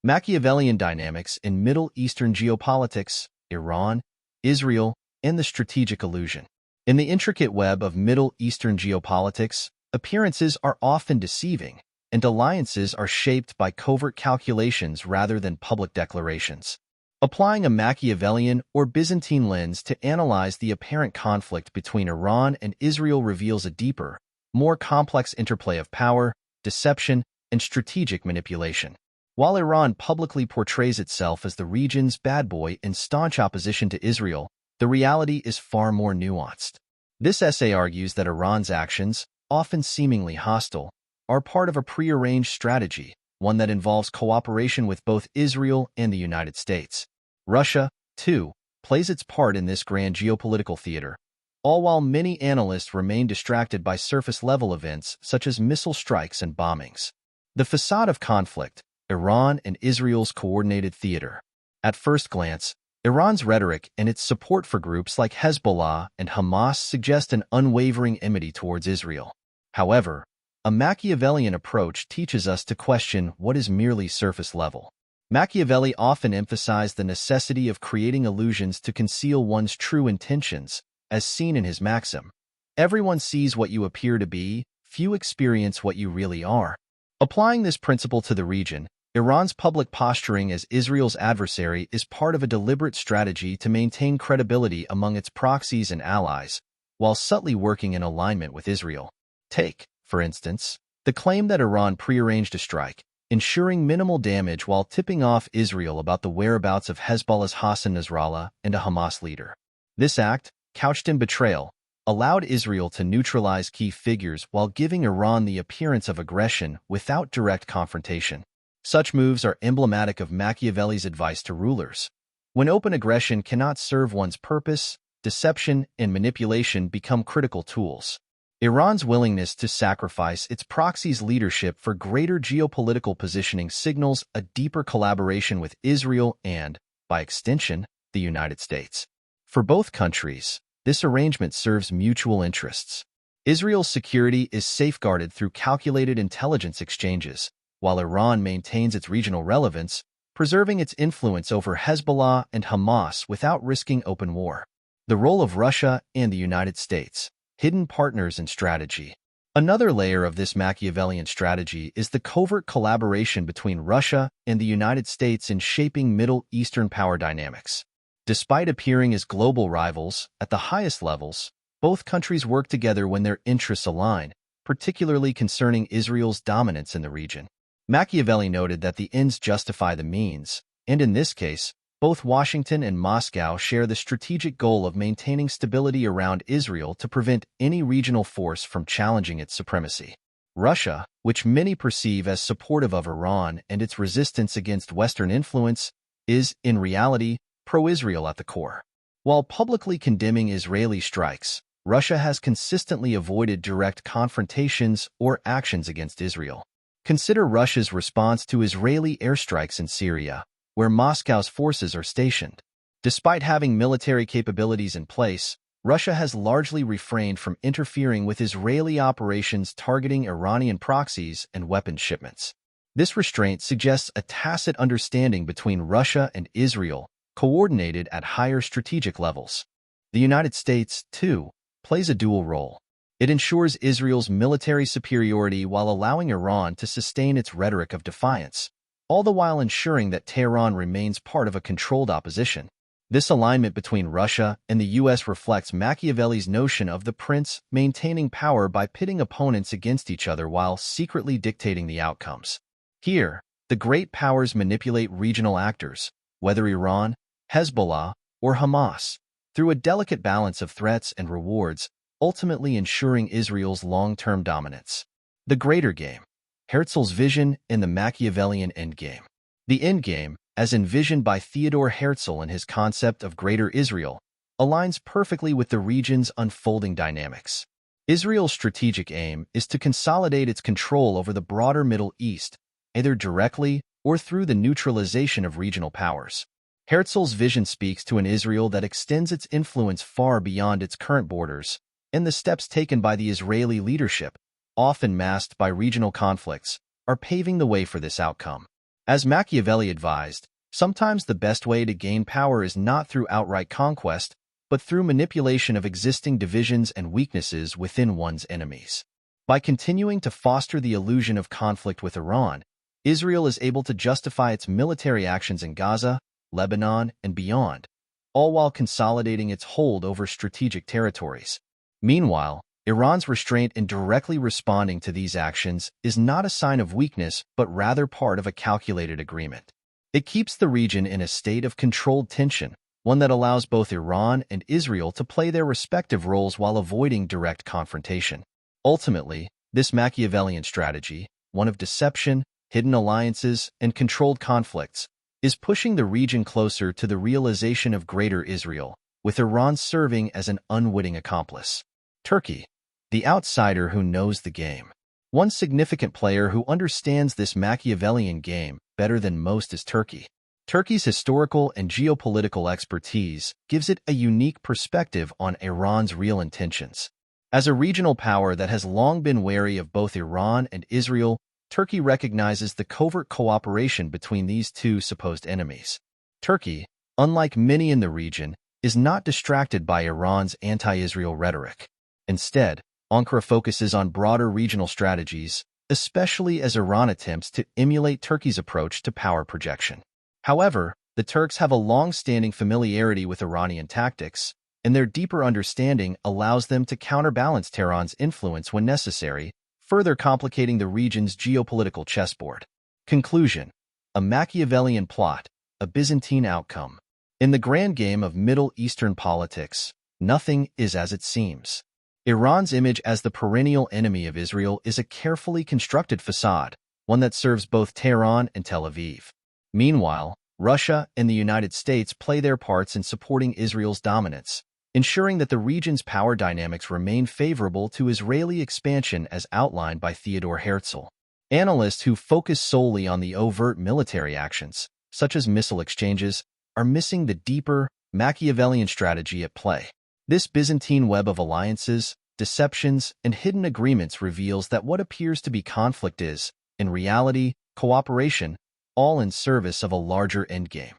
Machiavellian dynamics in Middle Eastern geopolitics, Iran, Israel, and the strategic illusion. In the intricate web of Middle Eastern geopolitics, appearances are often deceiving, and alliances are shaped by covert calculations rather than public declarations. Applying a Machiavellian or Byzantine lens to analyze the apparent conflict between Iran and Israel reveals a deeper, more complex interplay of power, deception, and strategic manipulation. While Iran publicly portrays itself as the region's bad boy in staunch opposition to Israel, the reality is far more nuanced. This essay argues that Iran's actions, often seemingly hostile, are part of a prearranged strategy, one that involves cooperation with both Israel and the United States. Russia, too, plays its part in this grand geopolitical theater, all while many analysts remain distracted by surface-level events such as missile strikes and bombings. The facade of conflict, Iran and Israel's coordinated theater. At first glance, Iran's rhetoric and its support for groups like Hezbollah and Hamas suggest an unwavering enmity towards Israel. However, a Machiavellian approach teaches us to question what is merely surface level. Machiavelli often emphasized the necessity of creating illusions to conceal one's true intentions, as seen in his maxim, "Everyone sees what you appear to be, few experience what you really are." Applying this principle to the region, Iran's public posturing as Israel's adversary is part of a deliberate strategy to maintain credibility among its proxies and allies, while subtly working in alignment with Israel. Take, for instance, the claim that Iran prearranged a strike, ensuring minimal damage while tipping off Israel about the whereabouts of Hezbollah's Hassan Nasrallah and a Hamas leader. This act, couched in betrayal, allowed Israel to neutralize key figures while giving Iran the appearance of aggression without direct confrontation. Such moves are emblematic of Machiavelli's advice to rulers. When open aggression cannot serve one's purpose, deception and manipulation become critical tools. Iran's willingness to sacrifice its proxy's leadership for greater geopolitical positioning signals a deeper collaboration with Israel and, by extension, the United States. For both countries, this arrangement serves mutual interests. Israel's security is safeguarded through calculated intelligence exchanges, while Iran maintains its regional relevance, preserving its influence over Hezbollah and Hamas without risking open war. The role of Russia and the United States, hidden partners in strategy. Another layer of this Machiavellian strategy is the covert collaboration between Russia and the United States in shaping Middle Eastern power dynamics. Despite appearing as global rivals at the highest levels, both countries work together when their interests align, particularly concerning Israel's dominance in the region. Machiavelli noted that the ends justify the means, and in this case, both Washington and Moscow share the strategic goal of maintaining stability around Israel to prevent any regional force from challenging its supremacy. Russia, which many perceive as supportive of Iran and its resistance against Western influence, is, in reality, pro-Israel at the core. While publicly condemning Israeli strikes, Russia has consistently avoided direct confrontations or actions against Israel. Consider Russia's response to Israeli airstrikes in Syria, where Moscow's forces are stationed. Despite having military capabilities in place, Russia has largely refrained from interfering with Israeli operations targeting Iranian proxies and weapons shipments. This restraint suggests a tacit understanding between Russia and Israel, coordinated at higher strategic levels. The United States, too, plays a dual role. It ensures Israel's military superiority while allowing Iran to sustain its rhetoric of defiance, all the while ensuring that Tehran remains part of a controlled opposition. This alignment between Russia and the U.S. reflects Machiavelli's notion of the prince maintaining power by pitting opponents against each other while secretly dictating the outcomes. Here, the great powers manipulate regional actors, whether Iran, Hezbollah, or Hamas, through a delicate balance of threats and rewards, ultimately ensuring Israel's long-term dominance. The greater game. Herzl's vision in the Machiavellian endgame. The endgame, as envisioned by Theodor Herzl in his concept of Greater Israel, aligns perfectly with the region's unfolding dynamics. Israel's strategic aim is to consolidate its control over the broader Middle East, either directly or through the neutralization of regional powers. Herzl's vision speaks to an Israel that extends its influence far beyond its current borders, and the steps taken by the Israeli leadership, often masked by regional conflicts, are paving the way for this outcome. As Machiavelli advised, sometimes the best way to gain power is not through outright conquest, but through manipulation of existing divisions and weaknesses within one's enemies. By continuing to foster the illusion of conflict with Iran, Israel is able to justify its military actions in Gaza, Lebanon, and beyond, all while consolidating its hold over strategic territories. Meanwhile, Iran's restraint in directly responding to these actions is not a sign of weakness, but rather part of a calculated agreement. It keeps the region in a state of controlled tension, one that allows both Iran and Israel to play their respective roles while avoiding direct confrontation. Ultimately, this Machiavellian strategy, one of deception, hidden alliances, and controlled conflicts, is pushing the region closer to the realization of greater Israel, with Iran serving as an unwitting accomplice. Turkey, the outsider who knows the game. One significant player who understands this Machiavellian game better than most is Turkey. Turkey's historical and geopolitical expertise gives it a unique perspective on Iran's real intentions. As a regional power that has long been wary of both Iran and Israel, Turkey recognizes the covert cooperation between these two supposed enemies. Turkey, unlike many in the region, is not distracted by Iran's anti-Israel rhetoric. Instead, Ankara focuses on broader regional strategies, especially as Iran attempts to emulate Turkey's approach to power projection. However, the Turks have a long-standing familiarity with Iranian tactics, and their deeper understanding allows them to counterbalance Tehran's influence when necessary, further complicating the region's geopolitical chessboard. Conclusion: a Machiavellian plot, a Byzantine outcome. In the grand game of Middle Eastern politics, nothing is as it seems. Iran's image as the perennial enemy of Israel is a carefully constructed façade, one that serves both Tehran and Tel Aviv. Meanwhile, Russia and the United States play their parts in supporting Israel's dominance, ensuring that the region's power dynamics remain favorable to Israeli expansion as outlined by Theodor Herzl. Analysts who focus solely on the overt military actions, such as missile exchanges, are missing the deeper, Machiavellian strategy at play. This Byzantine web of alliances, deceptions, and hidden agreements reveals that what appears to be conflict is, in reality, cooperation, all in service of a larger endgame: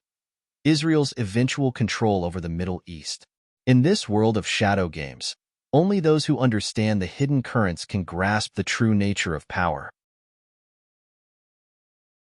Israel's eventual control over the Middle East. In this world of shadow games, only those who understand the hidden currents can grasp the true nature of power.